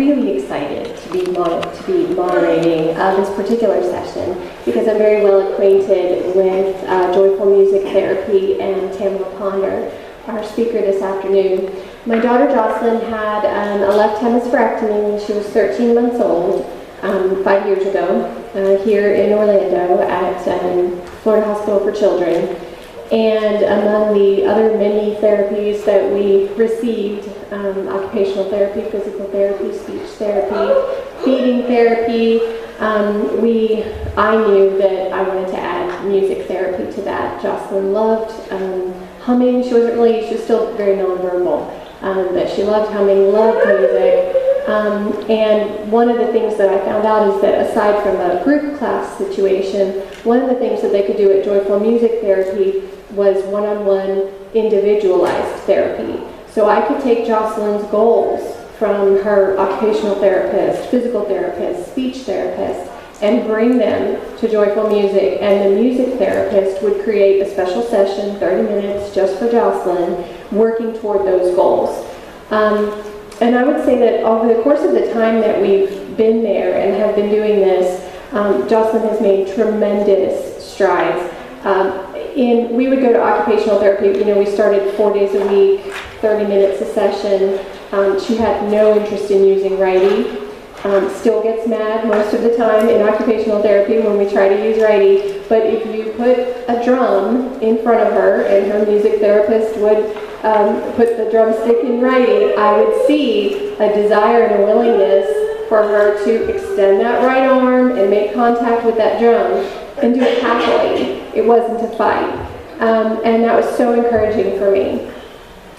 really excited to be moderating this particular session because I'm very well acquainted with joyful music therapy and Tamela Ponder, our speaker this afternoon. My daughter Jocelyn had a left hemispherectomy when she was 13 months old 5 years ago here in Orlando at Florida Hospital for Children. And among the other many therapies that we received, occupational therapy, physical therapy, speech therapy, feeding therapy, I knew that I wanted to add music therapy to that. Jocelyn loved humming. She was still very nonverbal, but she loved humming, loved music. And one of the things that I found out is that aside from a group class situation, one of the things that they could do at Joyful Music Therapy was one-on-one individualized therapy. So I could take Jocelyn's goals from her occupational therapist, physical therapist, speech therapist, and bring them to Joyful Music, and the music therapist would create a special session, 30 minutes just for Jocelyn, working toward those goals. And I would say that over the course of the time that we've been there and have been doing this, Jocelyn has made tremendous strides. We would go to occupational therapy. We started 4 days a week, 30 minutes a session. She had no interest in using righty. Still gets mad most of the time in occupational therapy when we try to use righty. But if you put a drum in front of her and her music therapist would put the drumstick in righty, I would see a desire and a willingness for her to extend that right arm and make contact with that drum and do it happily. It wasn't a fight. And that was so encouraging for me.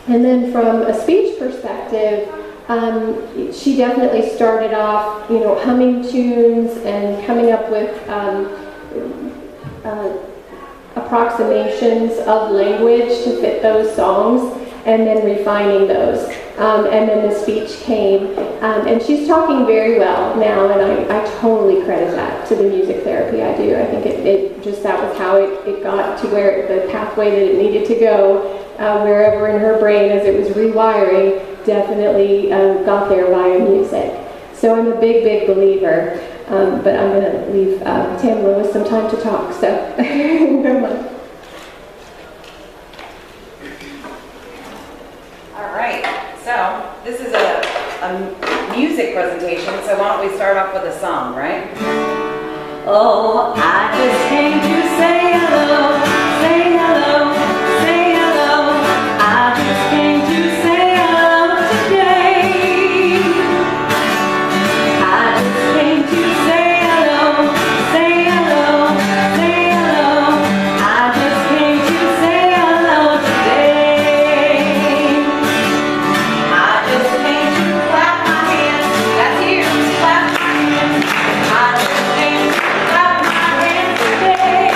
And then from a speech perspective, she definitely started off, humming tunes and coming up with approximations of language to fit those songs, and then refining those. And then the speech came, and she's talking very well now, and I totally credit that to the music therapy I do. I think that was how it got to where the pathway that it needed to go, wherever in her brain as it was rewiring, definitely got there via music. So I'm a big, big believer, but I'm going to leave Tamela with some time to talk, so good luck. All right, so this is a music presentation, so why don't we start off with a song, right? Oh, I just came to say hello, say hello, say hello. I just came to say hello today. I just came to say hello, say hello, say hello. I just came to say hello today. I just came to clap my hands. That's you. Clap my hands. I just came to clap my hands today.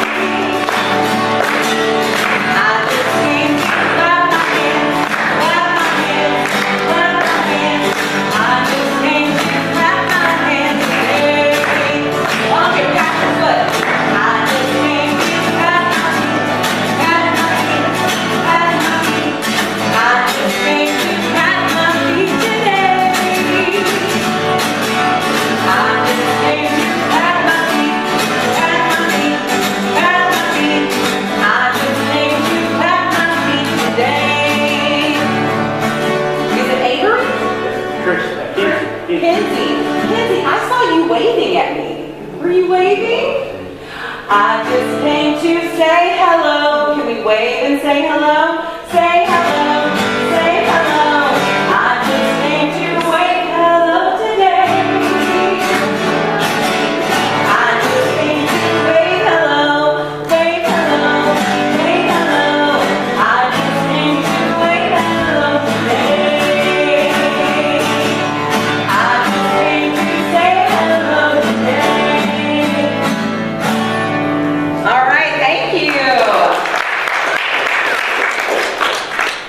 I just came to clap my hands, clap my hands, clap my hands. I just came to clap my hands today. Okay, clap your foot. I just came to clap my hands, clap my hands, clap my feet. I just came to clap my feet today. I just came to clap my feet, clap my feet, clap my feet. I just came to clap my feet today. Is it Avery? Kinsey, I saw you waving at me. Were you waving? I just came to say hello. Can we wave and say hello? Say hello, say hello. I just came to wave hello today. I just came to wave hello, wave hello, wave hello. I just came to wave hello today. I just came to say hello today. All right, thank you.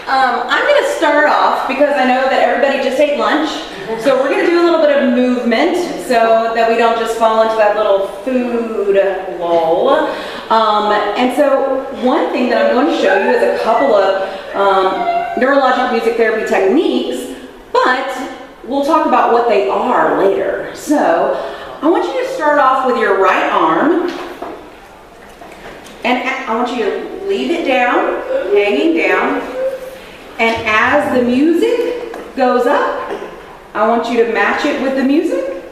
I'm going to start off because I know that everybody just ate lunch. So we're going to do a little bit of movement so that we don't just fall into that little food lull. And so one thing that I'm going to show you is a couple of neurologic music therapy techniques, but we'll talk about what they are later. So I want you to start off with your right arm, and I want you to leave it down, hanging down, and as the music goes up, I want you to match it with the music,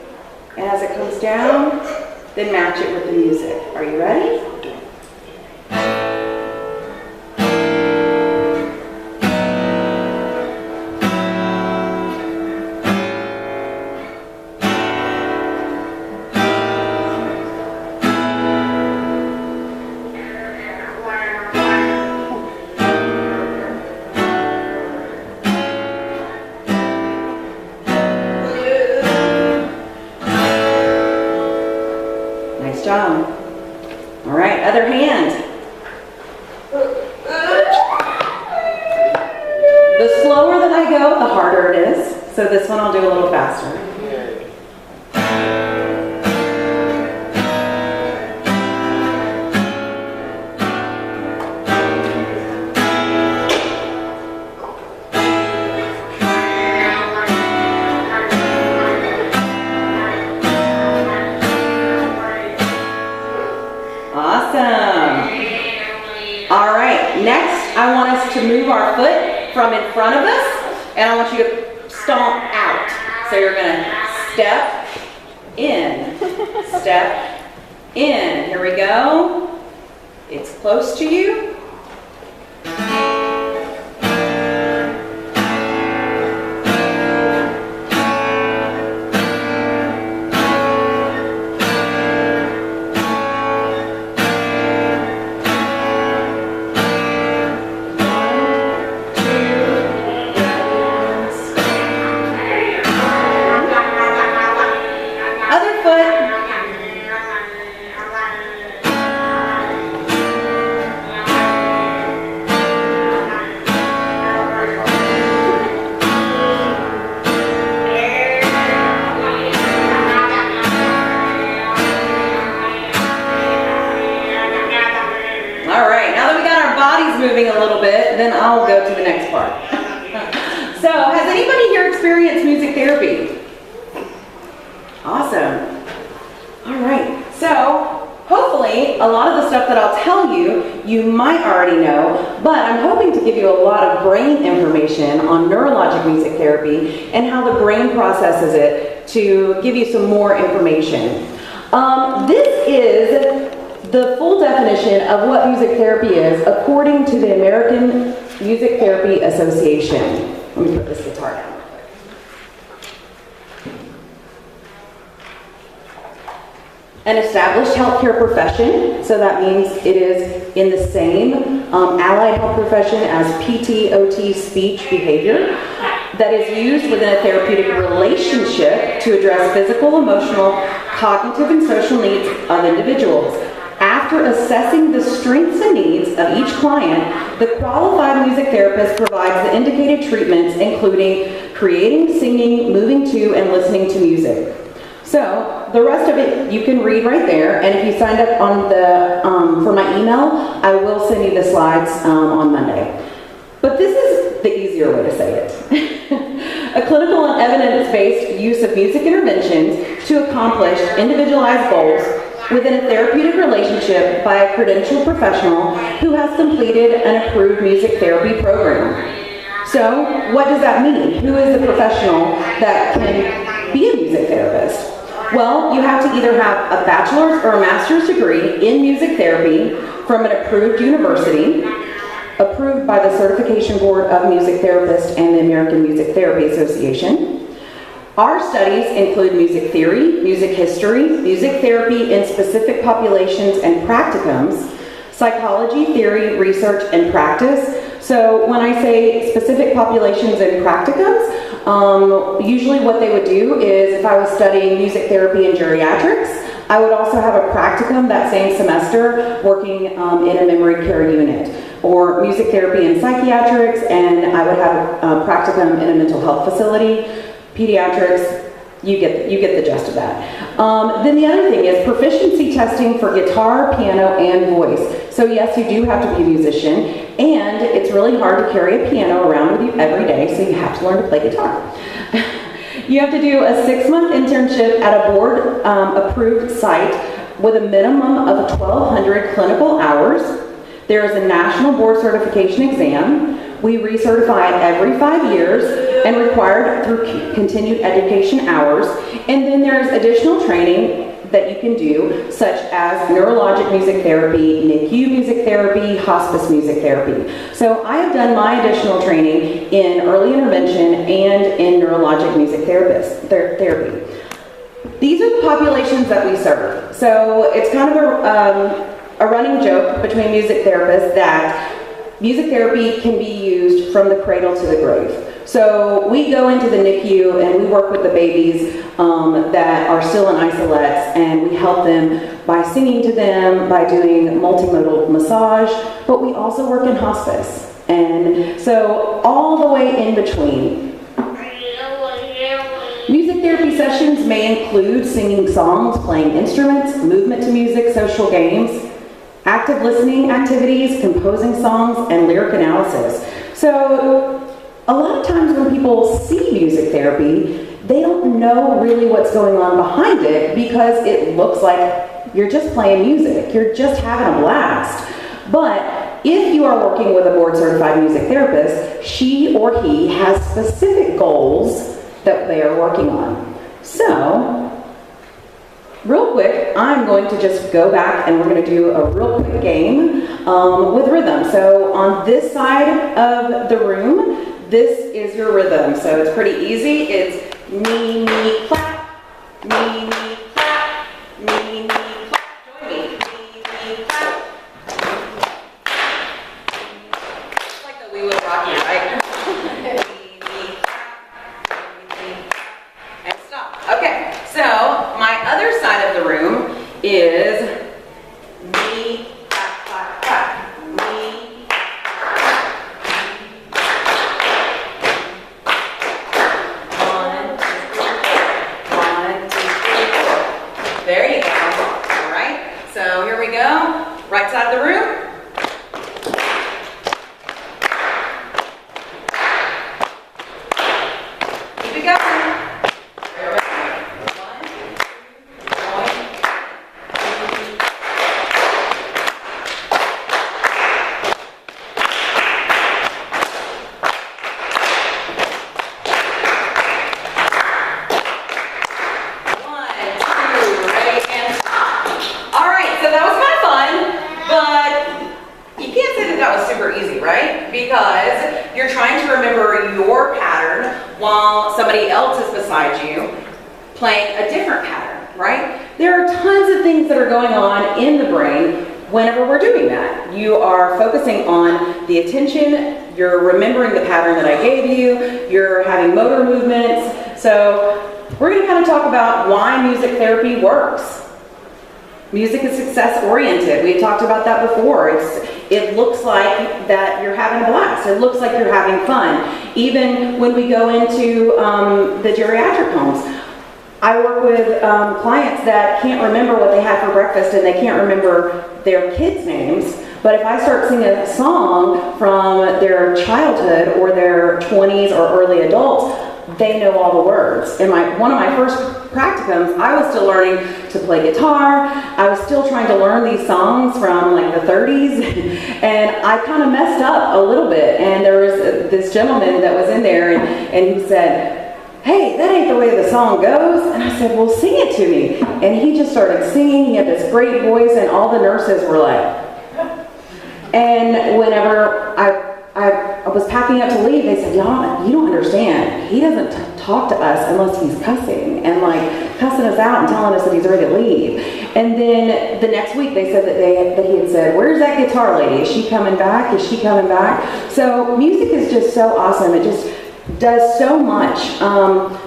and as it comes down, then match it with the music. Are you ready? Nice job. All right, other hand. The slower that I go, the harder it is. So this one I'll do a little faster. I want us to move our foot from in front of us, and I want you to stomp out. So you're going to step in, step in. Here we go. It's close to you. Moving a little bit, then I'll go to the next part. So, has anybody here experienced music therapy? Awesome. All right. So, hopefully, a lot of the stuff that I'll tell you, you might already know, but I'm hoping to give you a lot of brain information on neurologic music therapy and how the brain processes it to give you some more information. This is the full definition of what music therapy is according to the American Music Therapy Association. Let me put this guitar down. An established healthcare profession, so that means it is in the same allied health profession as PT, OT, speech, behavior, that is used within a therapeutic relationship to address physical, emotional, cognitive, and social needs of individuals. After assessing the strengths and needs of each client, the qualified music therapist provides the indicated treatments, including creating, singing, moving to, and listening to music. So the rest of it you can read right there, and if you signed up on the for my email, I will send you the slides on Monday. But this is the easier way to say it. A clinical and evidence-based use of music interventions to accomplish individualized goals within a therapeutic relationship by a credentialed professional who has completed an approved music therapy program. So, what does that mean? Who is the professional that can be a music therapist? Well, you have to either have a bachelor's or a master's degree in music therapy from an approved university, approved by the Certification Board of Music Therapists and the American Music Therapy Association. Our studies include music theory, music history, music therapy in specific populations and practicums, psychology, theory, research, and practice. So when I say specific populations and practicums, usually what they would do is if I was studying music therapy and geriatrics, I would also have a practicum that same semester working in a memory care unit, or music therapy in psychiatrics, and I would have a practicum in a mental health facility. Pediatrics, you get the gist of that. Then the other thing is proficiency testing for guitar, piano, and voice. So yes, you do have to be a musician, and it's really hard to carry a piano around with you every day, so you have to learn to play guitar. You have to do a 6-month internship at a board approved site with a minimum of 1,200 clinical hours. There is a national board certification exam. We recertify every 5 years and required through continued education hours. And then there's additional training that you can do, such as neurologic music therapy, NICU music therapy, hospice music therapy. So I have done my additional training in early intervention and in neurologic music therapy. These are the populations that we serve. So it's kind of a running joke between music therapists that music therapy can be used from the cradle to the grave. So we go into the NICU and we work with the babies that are still in isolates, and we help them by singing to them, by doing multimodal massage, but we also work in hospice. And so all the way in between. Music therapy sessions may include singing songs, playing instruments, movement to music, social games, active listening activities, composing songs, and lyric analysis. So a lot of times when people see music therapy, they don't know really what's going on behind it because it looks like you're just playing music, you're just having a blast. But if you are working with a board-certified music therapist, she or he has specific goals that they are working on. So, real quick, I'm going to just go back and we're going to do a real quick game with rhythm. So on this side of the room, this is your rhythm. So it's pretty easy. It's me, me, clap, me, me, clap, me, me, clap. Join me. Me, clap. It's like the We Will Rock You, right? Me, me, clap, me, and stop. Okay, so my other side of the room is me, clap, clap, clap. Me, clap. 1, 2, 3. There you go. All right, so here we go. Right side of the room. Keep it going. Because you're trying to remember your pattern while somebody else is beside you playing a different pattern, right? There are tons of things that are going on in the brain whenever we're doing that. You are focusing on the attention, you're remembering the pattern that I gave you, you're having motor movements. So we're going to kind of talk about why music therapy works. Music is success-oriented. We talked about that before. It looks like that you're having a blast. It looks like you're having fun. Even when we go into the geriatric homes, I work with clients that can't remember what they had for breakfast and they can't remember their kids' names. But if I start singing a song from their childhood or their 20s or early adults, they know all the words. In one of my first practicums, I was still learning to play guitar. I was still trying to learn these songs from like the 30s, and I kind of messed up a little bit. And there was this gentleman that was in there, and he said, "Hey, that ain't the way the song goes." And I said, "Well, sing it to me." And he just started singing. He had this great voice, and all the nurses were like, and whenever I was packing up to leave, they said, "Y'all, you don't understand. He doesn't talk to us unless he's cussing and like cussing us out and telling us that he's ready to leave." And then the next week they said that he had said, "Where's that guitar lady? Is she coming back? Is she coming back?" So music is just so awesome. It just does so much.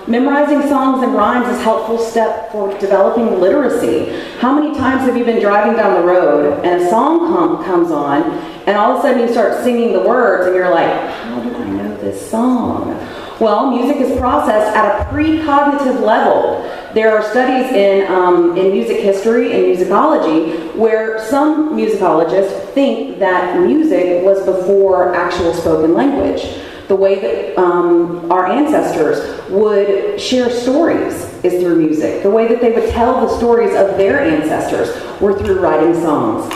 Memorizing songs and rhymes is a helpful step for developing literacy. How many times have you been driving down the road and a song comes on and all of a sudden you start singing the words and you're like, how do I know this song? Well, music is processed at a precognitive level. There are studies in music history and musicology where some musicologists think that music was before actual spoken language. The way that our ancestors would share stories is through music. The way that they would tell the stories of their ancestors were through writing songs.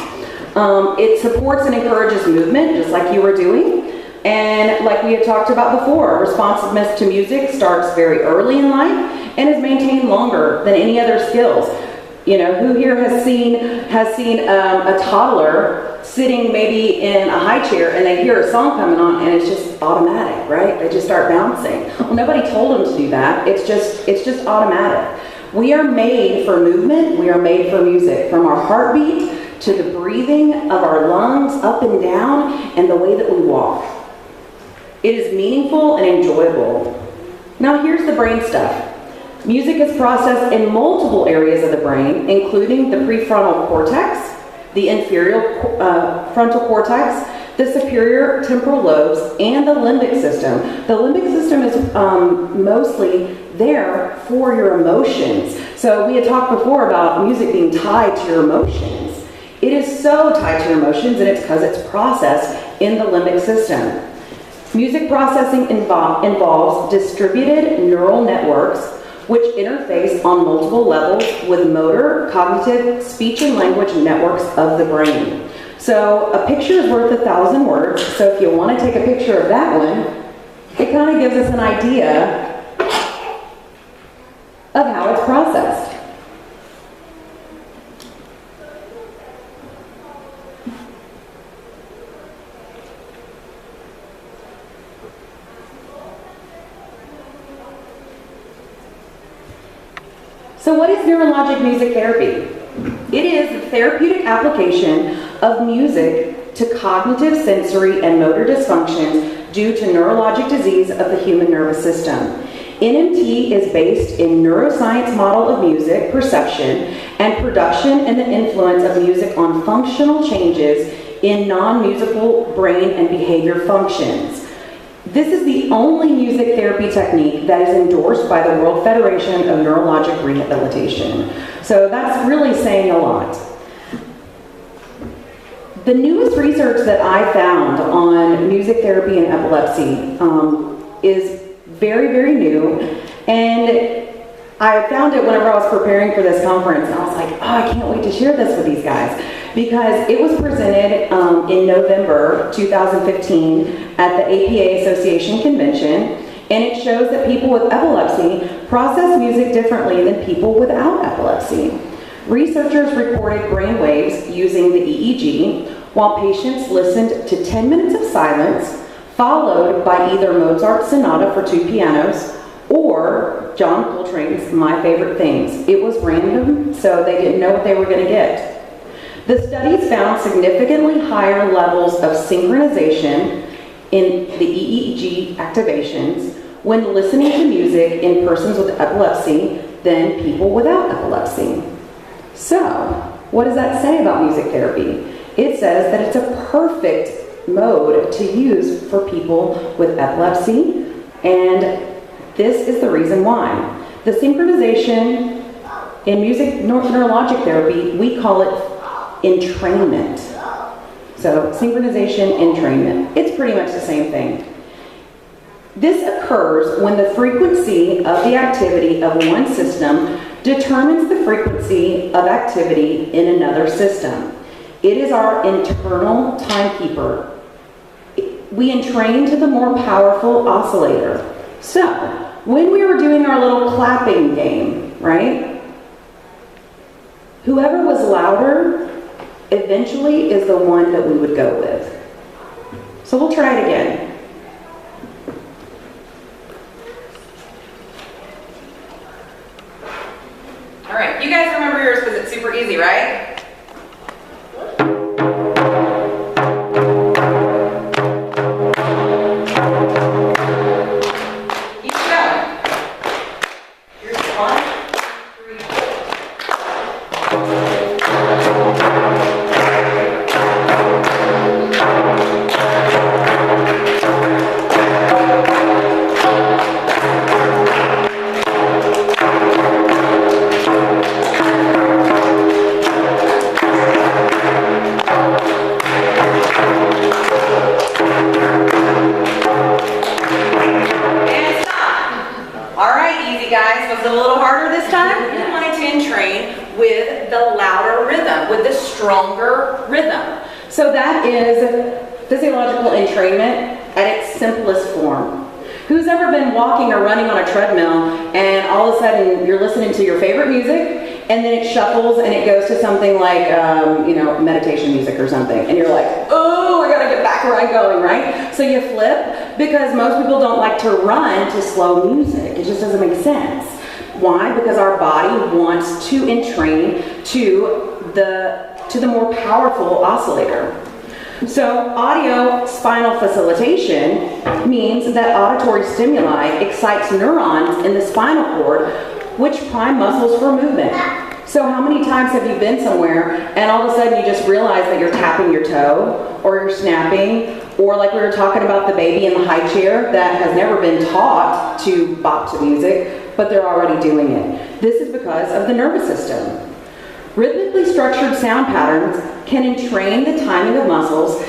It supports and encourages movement, just like you were doing. And like we had talked about before, responsiveness to music starts very early in life and is maintained longer than any other skills. You know, who here has seen a toddler sitting maybe in a high chair and they hear a song coming on and it's just automatic, right? They just start bouncing. Well, nobody told them to do that. It's just automatic. We are made for movement. We are made for music, from our heartbeat to the breathing of our lungs up and down and the way that we walk. It is meaningful and enjoyable. Now here's the brain stuff. Music is processed in multiple areas of the brain, including the prefrontal cortex, the inferior frontal cortex, the superior temporal lobes, and the limbic system. The limbic system is mostly there for your emotions. So we had talked before about music being tied to your emotions. It is so tied to your emotions, and it's because it's processed in the limbic system. Music processing involves distributed neural networks which interface on multiple levels with motor, cognitive, speech and language networks of the brain. So a picture is worth 1,000 words, so if you want to take a picture of that one, it kind of gives us an idea of how it's processed. So what is neurologic music therapy? It is the therapeutic application of music to cognitive, sensory, and motor dysfunctions due to neurologic disease of the human nervous system. NMT is based in neuroscience model of music, perception, and production and the influence of music on functional changes in non-musical brain and behavior functions. This is the only music therapy technique that is endorsed by the World Federation of Neurologic Rehabilitation. So that's really saying a lot. The newest research that I found on music therapy and epilepsy is very, very new. And I found it whenever I was preparing for this conference, and I was like, oh, I can't wait to share this with these guys. Because it was presented in November 2015 at the APA Association Convention, and it shows that people with epilepsy process music differently than people without epilepsy. Researchers recorded brain waves using the EEG, while patients listened to 10 minutes of silence, followed by either Mozart's Sonata for 2 pianos, or John Coltrane's My Favorite Things. It was random, so they didn't know what they were going to get. The studies found significantly higher levels of synchronization in the EEG activations when listening to music in persons with epilepsy than people without epilepsy. So, what does that say about music therapy? It says that it's a perfect mode to use for people with epilepsy, and this is the reason why. The synchronization in music neurologic therapy, we call it entrainment. So synchronization, entrainment. It's pretty much the same thing. This occurs when the frequency of the activity of one system determines the frequency of activity in another system. It is our internal timekeeper. We entrain to the more powerful oscillator. So, when we were doing our little clapping game, right? Whoever was louder eventually is the one that we would go with. So we'll try it again. All right, you guys remember yours because it's super easy, right? with the louder rhythm, with the stronger rhythm. So that is physiological entrainment at its simplest form. Who's ever been walking or running on a treadmill and all of a sudden you're listening to your favorite music and then it shuffles and it goes to something like, meditation music or something, and you're like, oh, I gotta get back where I'm going, right? So you flip, because most people don't like to run to slow music. It just doesn't make sense. Why? Because our body wants to entrain to the more powerful oscillator. So audio spinal facilitation means that auditory stimuli excites neurons in the spinal cord, which prime muscles for movement. So how many times have you been somewhere and all of a sudden you just realize that you're tapping your toe, or you're snapping, or like we were talking about the baby in the high chair that has never been taught to bop to music, but they're already doing it. This is because of the nervous system. Rhythmically structured sound patterns can entrain the timing of muscles,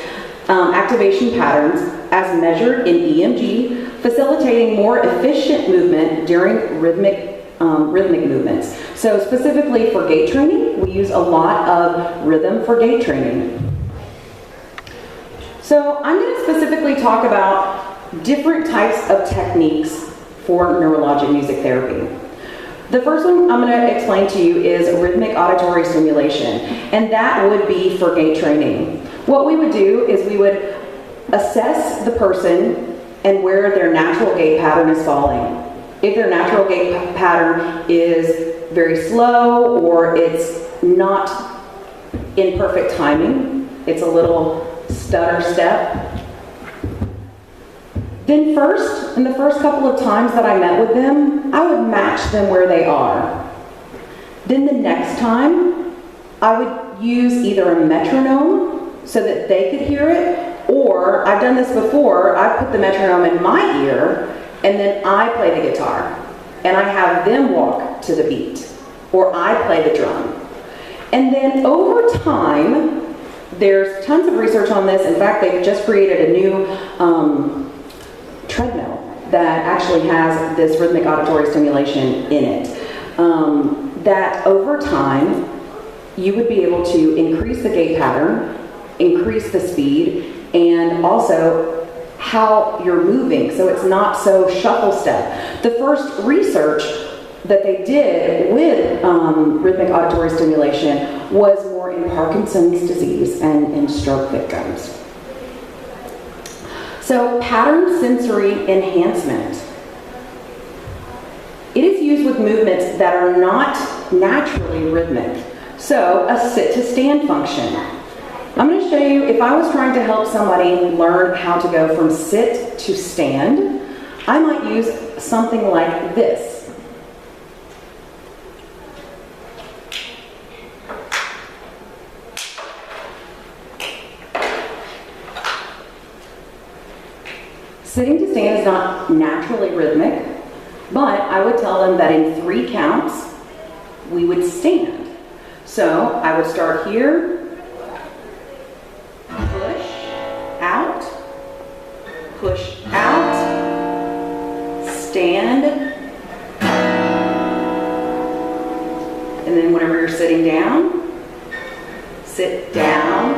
activation patterns as measured in EMG, facilitating more efficient movement during rhythmic movements. So specifically for gait training, we use a lot of rhythm for gait training. So I'm going to specifically talk about different types of techniques for neurologic music therapy. The first one I'm going to explain to you is rhythmic auditory stimulation, and that would be for gait training. What we would do is we would assess the person and where their natural gait pattern is falling. If their natural gait pattern is very slow, or it's not in perfect timing, it's a little stutter step, then in the first couple of times that I met with them, I would match them where they are. Then the next time, I would use either a metronome so that they could hear it, or I've done this before, I put the metronome in my ear and then I play the guitar and I have them walk to the beat, or I play the drum. And then over time, there's tons of research on this. In fact, they've just created a new treadmill that actually has this rhythmic auditory stimulation in it. That over time, you would be able to increase the gait pattern, increase the speed, and also how you're moving, so it's not so shuffle step. The first research that they did with rhythmic auditory stimulation was more in Parkinson's disease and in stroke victims. So pattern sensory enhancement. It is used with movements that are not naturally rhythmic. So a sit to stand function. I'm going to show you, if I was trying to help somebody learn how to go from sit to stand, I might use something like this. Sitting to stand is not naturally rhythmic, but I would tell them that in 3 counts, we would stand. So I would start here, push out, stand, and then whenever you're sitting down, sit down,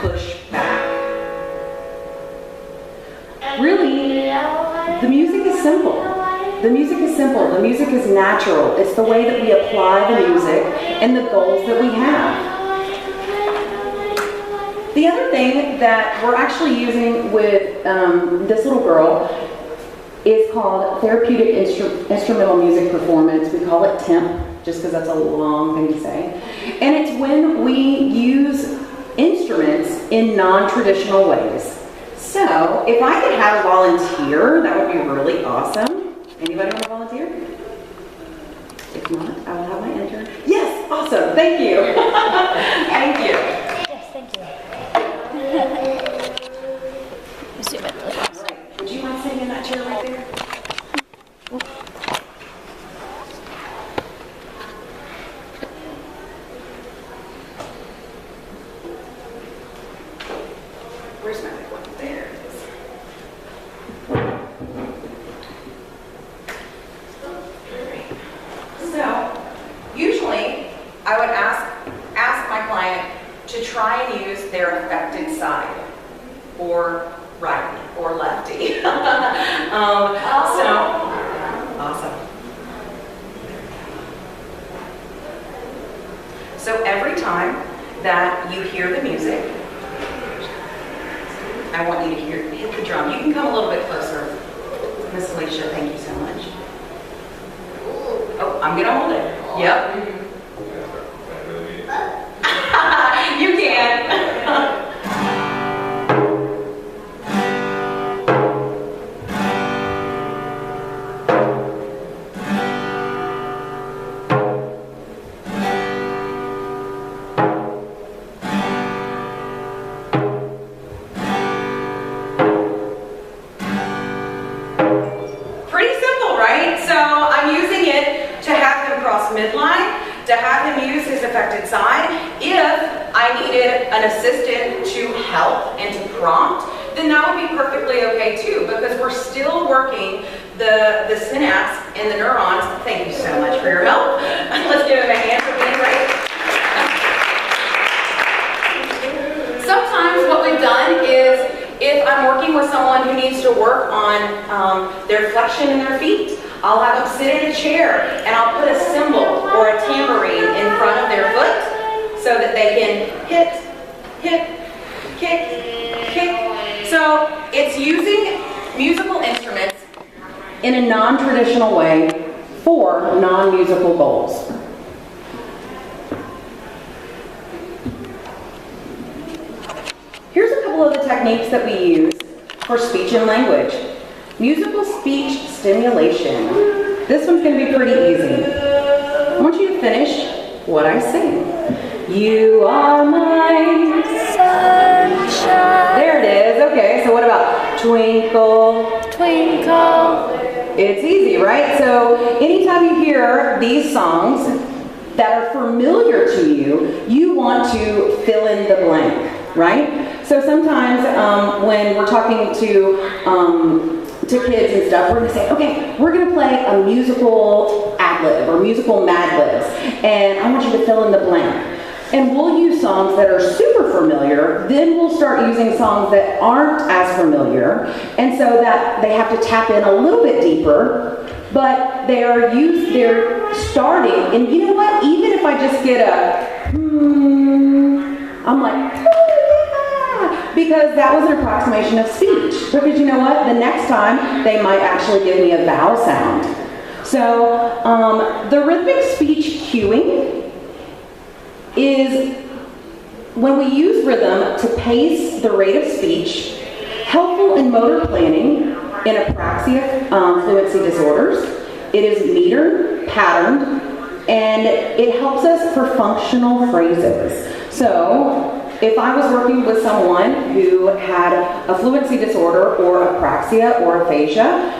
push back. Really, the music is simple. The music is simple. The music is natural. It's the way that we apply the music and the goals that we have. The other thing that we're actually using with this little girl is called Therapeutic Instrumental Music Performance. We call it TEMP, just because that's a long thing to say. And it's when we use instruments in non-traditional ways. So, if I could have a volunteer, that would be really awesome. Anybody want to volunteer? If not, I will have my intern. Yes, awesome, thank you. Thank you. Yes, thank you. Zoom in really fast. All right. Would you mind sitting in that chair right there? Where's my big one? There it is. All right. So, usually I would ask my client to try and use their affected side, or righty, or lefty. So, awesome. So every time that you hear the music, I want you to hit the drum. You can come a little bit closer. Miss Alicia, thank you so much. Oh, I'm gonna hold it. Yep. You can. Midline, to have him use his affected side. If I needed an assistant to help and to prompt, then that would be perfectly okay too, because we're still working the synapse and the neurons. Thank you so much for your help. Let's give him a hand for being great. Sometimes what we've done is, if I'm working with someone who needs to work on their flexion in their feet, I'll have them sit in a chair and I'll put a cymbal or a tambourine in front of their foot so that they can hit, kick. So it's using musical instruments in a non-traditional way for non-musical goals. Here's a couple of the techniques that we use for speech and language. Musical speech stimulation. This one's going to be pretty easy. I want you to finish what I sing. You are my sunshine. There it is. Okay, so what about twinkle, twinkle? It's easy, right? So anytime you hear these songs that are familiar to you, you want to fill in the blank, right? So sometimes when we're talking to kids and stuff, we're going to say, okay, we're going to play a musical ad-lib or musical Mad Libs, and I want you to fill in the blank. And we'll use songs that are super familiar, then we'll start using songs that aren't as familiar, and so that they have to tap in a little bit deeper, but they're starting, and you know what, even if I just get a, I'm like, because that was an approximation of speech. Because you know what? The next time, they might actually give me a vowel sound. So the rhythmic speech cueing is when we use rhythm to pace the rate of speech, helpful in motor planning in apraxia fluency disorders. It is metered, patterned, and it helps us for functional phrases. So if I was working with someone who had a fluency disorder or apraxia or aphasia,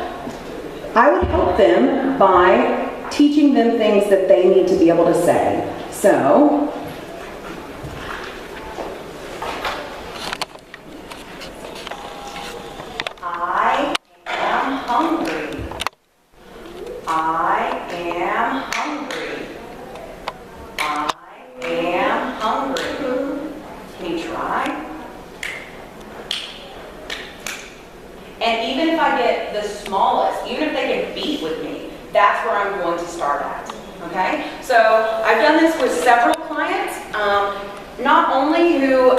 I would help them by teaching them things that they need to be able to say. So, I am hungry. I am hungry. I am hungry. Can you try? And even if I get the smallest, even if they can beat with me, that's where I'm going to start at, okay? So I've done this with several clients, not only who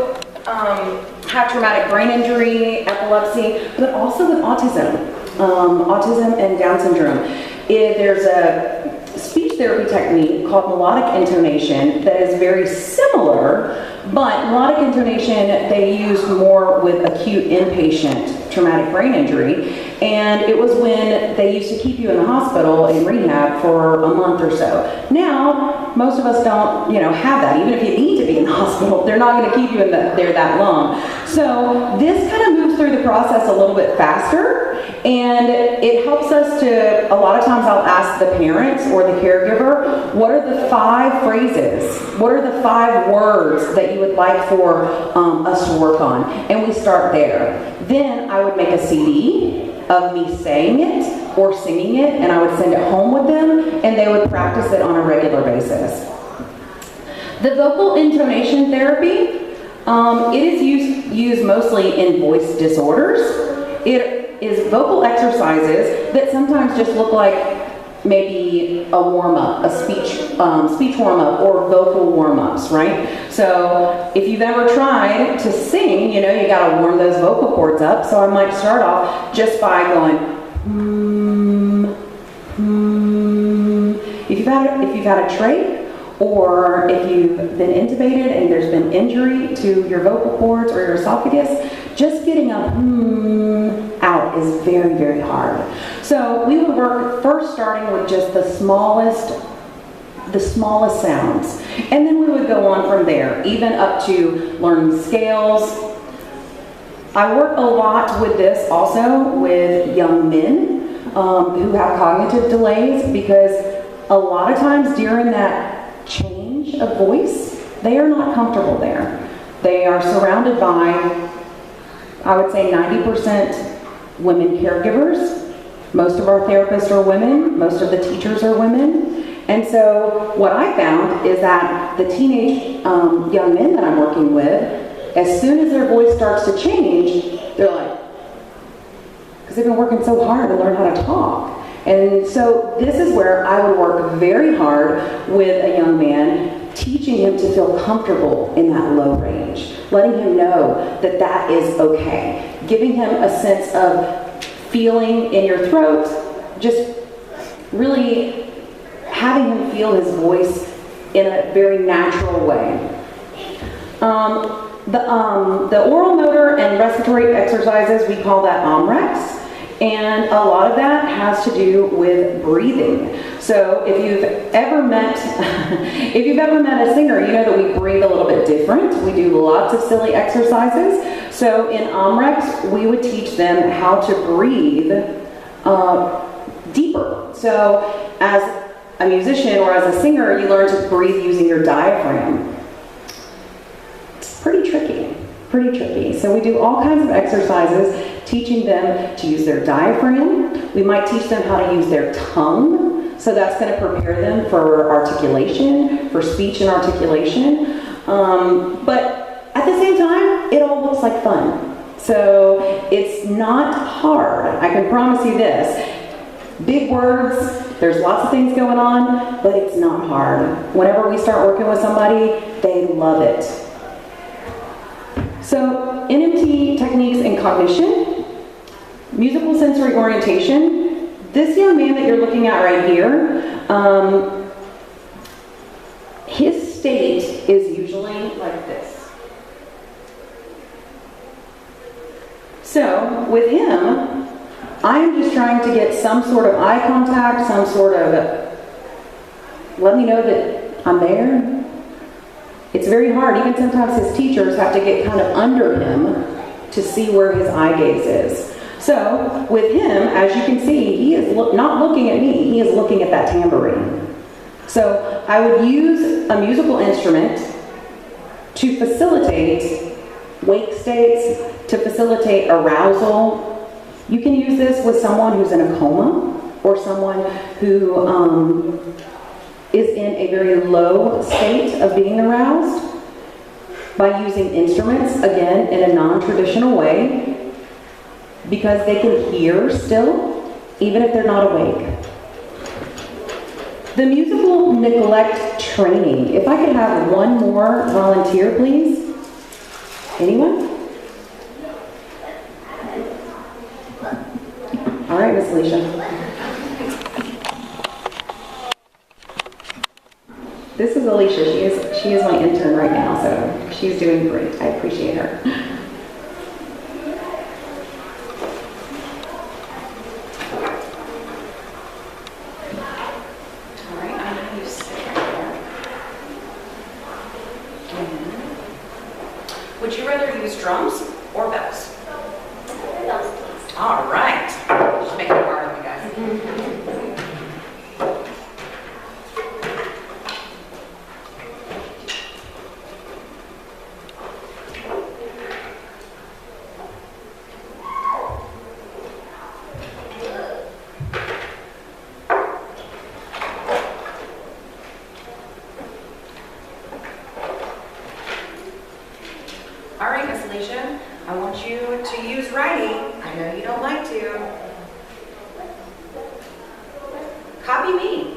have traumatic brain injury, epilepsy, but also with autism, autism and Down syndrome. There's a speech therapy technique called melodic intonation that is very similar, but melodic intonation they used more with acute inpatient traumatic brain injury, and it was when they used to keep you in the hospital in rehab for a month or so. Now, most of us don't, have that. Even if you need to be in the hospital, they're not going to keep you in there that long. So this kind of moves through the process a little bit faster, and it helps us to, a lot of times I'll ask the parents or the caregiver, what are the 5 phrases? What are the 5 words that you would like for us to work on? And we start there. Then I would make a CD of me saying it or singing it, and I would send it home with them, and they would practice it on a regular basis. The vocal intonation therapy, it is used mostly in voice disorders. It is vocal exercises that sometimes just look like maybe a warm-up, a speech warm-up, or vocal warm-ups, right? So if you've ever tried to sing, you know, you gotta warm those vocal cords up. So I might start off just by going, If you've had a trach, or if you've been intubated and there's been injury to your vocal cords or your esophagus, just getting a out is very, very hard. So we would work first starting with just the smallest sounds. And then we would go on from there, even up to learning scales. I work a lot with this also with young men who have cognitive delays, because a lot of times during that change of voice, they are not comfortable there. They are surrounded by, I would say, 90% women caregivers. Most of our therapists are women. Most of the teachers are women. And so what I found is that the teenage young men that I'm working with, as soon as their voice starts to change, they're like, because they've been working so hard to learn how to talk. And so this is where I would work very hard with a young man, teaching him to feel comfortable in that low range, letting him know that that is okay, giving him a sense of feeling in your throat, just really having him feel his voice in a very natural way. The oral motor and respiratory exercises, we call that OMREX. And a lot of that has to do with breathing. So if you've ever met a singer, you know that we breathe a little bit different. We do lots of silly exercises. So in OMREX, we would teach them how to breathe deeper. So as a musician or as a singer, you learn to breathe using your diaphragm. It's pretty tricky. So we do all kinds of exercises teaching them to use their diaphragm. We might teach them how to use their tongue. So that's going to prepare them for articulation, for speech and articulation. But at the same time, it all looks like fun. So it's not hard. I can promise you this. Big words, there's lots of things going on, but it's not hard. Whenever we start working with somebody, they love it. So NMT techniques and cognition, musical sensory orientation. This young man that you're looking at right here, his state is usually like this. So with him, I'm just trying to get some sort of eye contact, some sort of let me know that I'm there. It's very hard. Even sometimes his teachers have to get kind of under him to see where his eye gaze is. So with him, as you can see, he is not looking at me. He is looking at that tambourine. So I would use a musical instrument to facilitate wake states, to facilitate arousal. You can use this with someone who's in a coma or someone who is in a very low state of being aroused by using instruments, again, in a non-traditional way, because they can hear still, even if they're not awake. The musical neglect training. If I could have one more volunteer, please. Anyone? All right, Miss Alicia. This is Alicia. She is my intern right now, so she's doing great. I appreciate her. All right, I'm going to use sit right there. Would you rather use drums or bells? Bells, please. All right. Just make it hard on you guys. I want you to use writing. I know you don't like to. Copy me.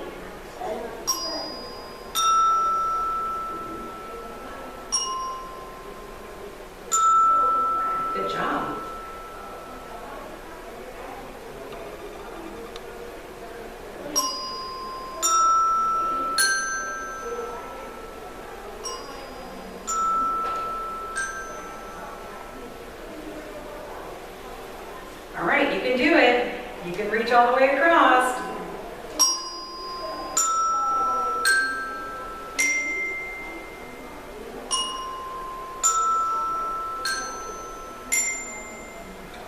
Good job. All right, you can do it. You can reach all the way across.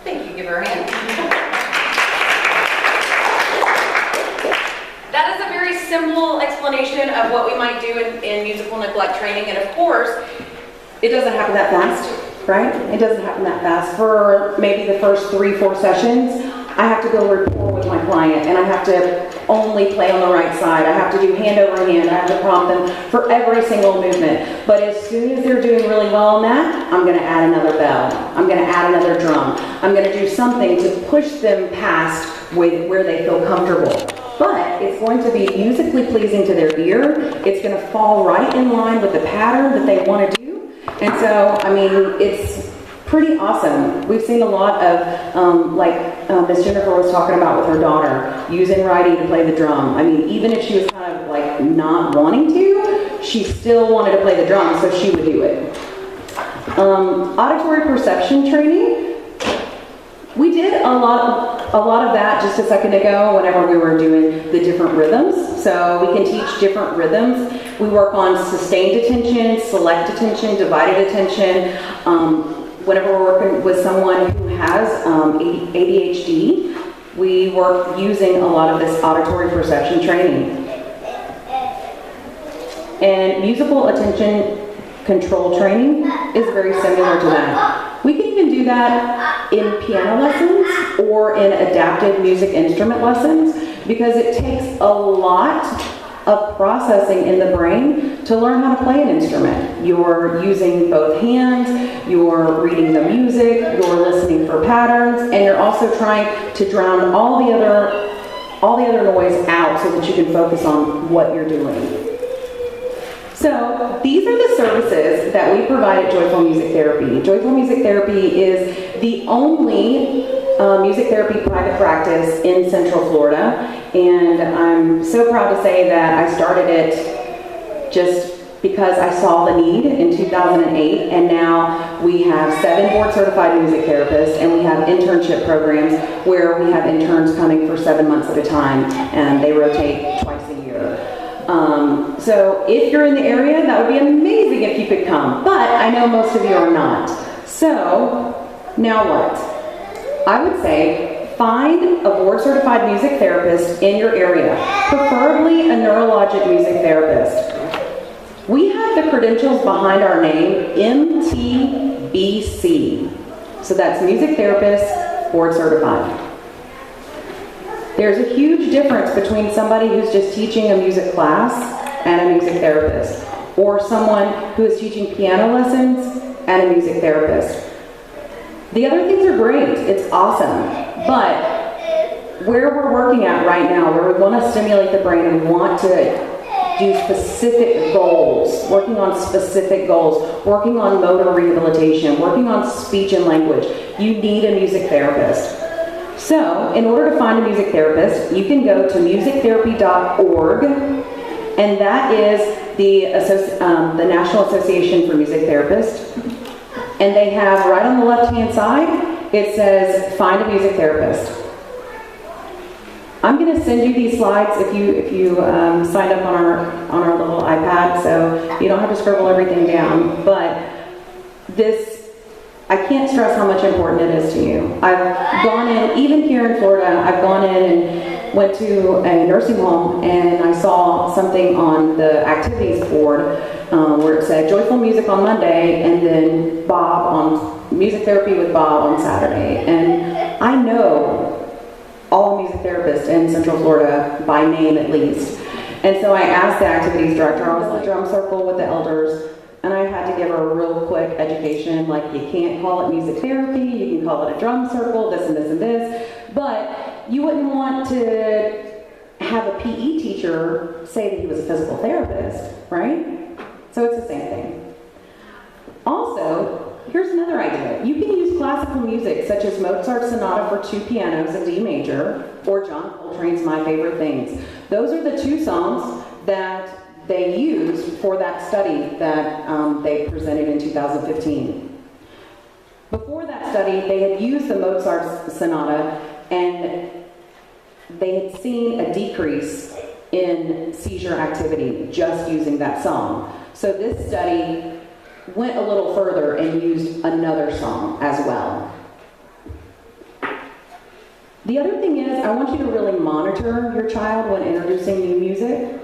Thank you. Give her a hand. That is a very simple explanation of what we might do in musical neglect training, and of course, it doesn't happen that fast, right? It doesn't happen that fast. For maybe the first 3-4 sessions, I have to build rapport with my client, and I have to only play on the right side. I have to do hand over hand. I have to prompt them for every single movement. But as soon as they're doing really well on that, I'm going to add another bell. I'm going to add another drum. I'm going to do something to push them past where they feel comfortable. But it's going to be musically pleasing to their ear. It's going to fall right in line with the pattern that they want to do. And so, I mean, it's pretty awesome. We've seen a lot of, Miss Jennifer was talking about with her daughter, using writing to play the drum. I mean, even if she was kind of like not wanting to, she still wanted to play the drum, so she would do it. Auditory perception training. We did a lot of that just a second ago whenever we were doing the different rhythms. So we can teach different rhythms. We work on sustained attention, select attention, divided attention. Whenever we're working with someone who has ADHD, we work using a lot of this auditory perception training. And musical attention control training is very similar to that. We can even do that in piano lessons or in adapted music instrument lessons because it takes a lot of processing in the brain to learn how to play an instrument. You're using both hands, you're reading the music, you're listening for patterns, and you're also trying to drown all the other noise out so that you can focus on what you're doing. So these are the services that we provide at Joyful Music Therapy. Joyful Music Therapy is the only music therapy private practice in Central Florida, and I'm so proud to say that I started it just because I saw the need in 2008, and now we have 7 board certified music therapists, and we have internship programs where we have interns coming for 7 months at a time, and they rotate twice a year. So if you're in the area, that would be amazing if you could come, but I know most of you are not. So now what? I would say find a board certified music therapist in your area, preferably a neurologic music therapist. We have the credentials behind our name, MTBC. So that's music therapist, board certified. There's a huge difference between somebody who's just teaching a music class and a music therapist, or someone who is teaching piano lessons and a music therapist. The other things are great, it's awesome, but where we're working at right now, where we want to stimulate the brain and we want to do specific goals, working on specific goals, working on motor rehabilitation, working on speech and language, you need a music therapist. So, in order to find a music therapist, you can go to musictherapy.org, and that is the National Association for Music Therapists. And they have right on the left-hand side, it says, find a music therapist. I'm going to send you these slides if you sign up on our little iPad, so you don't have to scribble everything down. But I can't stress how much important it is to you. I've gone in, even here in Florida, I've gone in and went to a nursing home and I saw something on the activities board where it said Joyful Music on Monday and then Bob on Music Therapy with Bob on Saturday. And I know all music therapists in Central Florida by name at least. And so I asked the activities director, I was in the drum circle with the elders, And I had to give her a real quick education, like you can't call it music therapy, you can call it a drum circle, this and this and this, but you wouldn't want to have a PE teacher say that he was a physical therapist, right? So it's the same thing. Also, here's another idea. You can use classical music such as Mozart's Sonata for 2 pianos in D major, or John Coltrane's My Favorite Things. Those are the 2 songs that they used for that study that they presented in 2015. Before that study, they had used the Mozart Sonata and they had seen a decrease in seizure activity just using that song. So this study went a little further and used another song as well. The other thing is, I want you to really monitor your child when introducing new music.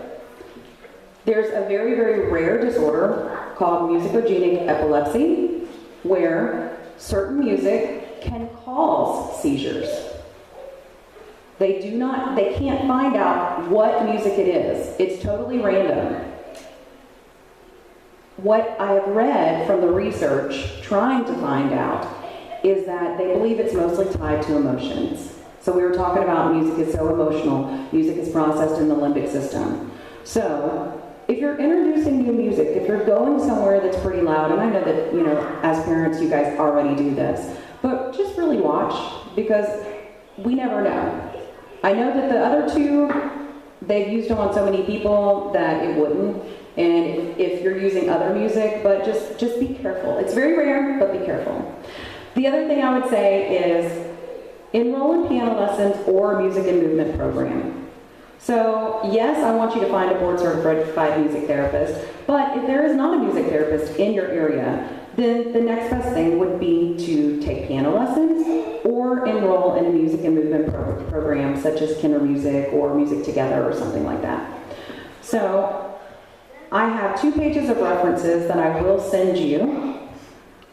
There's a very, very rare disorder called musicogenic epilepsy, where certain music can cause seizures. They can't find out what music it is. It's totally random. What I have read from the research, trying to find out, is that they believe it's mostly tied to emotions. So we were talking about music is so emotional. Music is processed in the limbic system. So if you're introducing new music, if you're going somewhere that's pretty loud, and I know that, as parents, you guys already do this, but just really watch, because we never know. I know that the other 2, they've used them on so many people that it wouldn't. And if you're using other music, but just be careful. It's very rare, but be careful. The other thing I would say is enroll in piano lessons or music and movement program. So yes, I want you to find a board certified music therapist, but if there is not a music therapist in your area, then the next best thing would be to take piano lessons or enroll in a music and movement program such as Kinder Music or Music Together or something like that. So I have 2 pages of references that I will send you,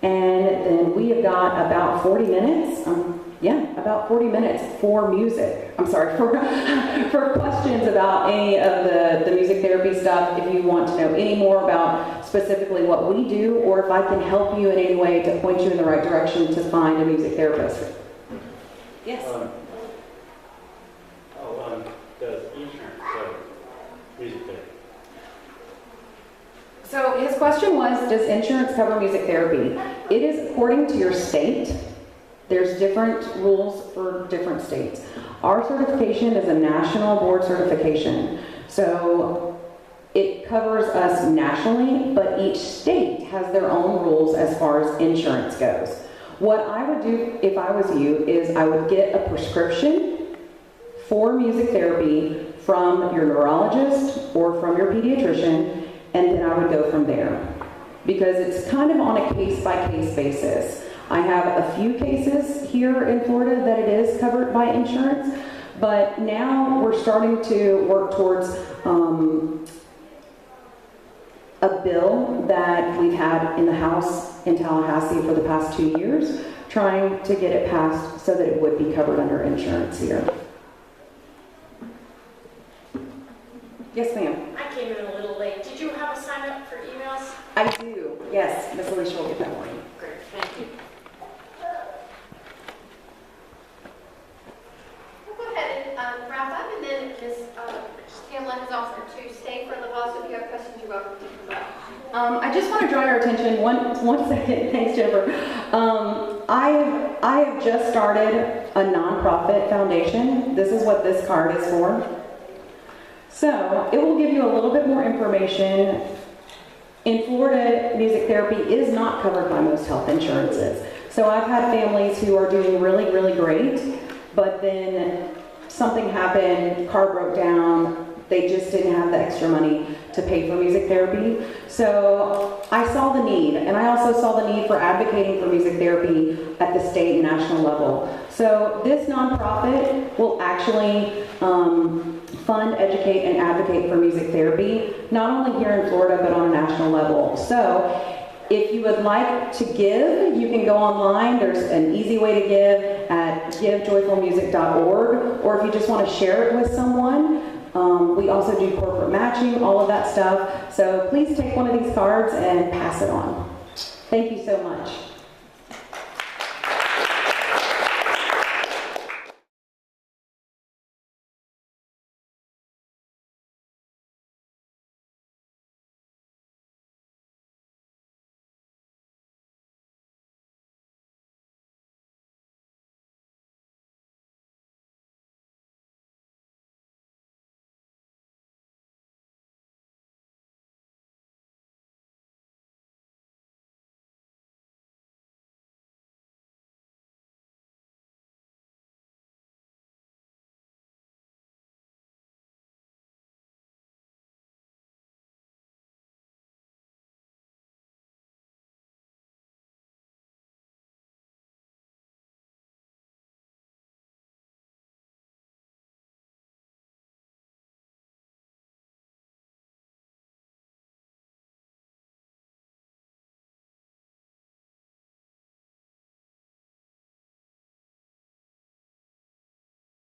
and then we have got about 40 minutes. About 40 minutes for music. I'm sorry, for questions about any of the music therapy stuff, if you want to know any more about specifically what we do, or if I can help you in any way to point you in the right direction to find a music therapist. Yes? Does insurance cover music therapy? So his question was, does insurance cover music therapy? It is according to your state. There's different rules for different states. Our certification is a national board certification. So it covers us nationally, but each state has their own rules as far as insurance goes. What I would do if I was you is I would get a prescription for music therapy from your neurologist or from your pediatrician, and then I would go from there. Because it's kind of on a case-by-case basis. I have a few cases here in Florida that it is covered by insurance, but now we're starting to work towards a bill that we've had in the House in Tallahassee for the past 2 years, trying to get it passed so that it would be covered under insurance here. Yes, ma'am. I came in a little late. Did you have a sign up for emails? I do. Yes, Ms. Alicia will get that for you. Great, thank you. We'll go ahead and wrap up, and then Ms. Tamela has offered to stay for a little while, so if you have questions, you're welcome to come up. I just want to draw your attention one second. Thanks, Jennifer. I have just started a nonprofit foundation. This is what this card is for. So it will give you a little bit more information. In Florida, music therapy is not covered by most health insurances. So I've had families who are doing really, really great, but then something happened, car broke down, they just didn't have the extra money to pay for music therapy. So I saw the need, and I also saw the need for advocating for music therapy at the state and national level. So this nonprofit will actually fund, educate, and advocate for music therapy, not only here in Florida, but on a national level. So if you would like to give, you can go online. There's an easy way to give at givejoyfulmusic.org, or if you just want to share it with someone, We also do corporate matching, all of that stuff. So please take one of these cards and pass it on. Thank you so much.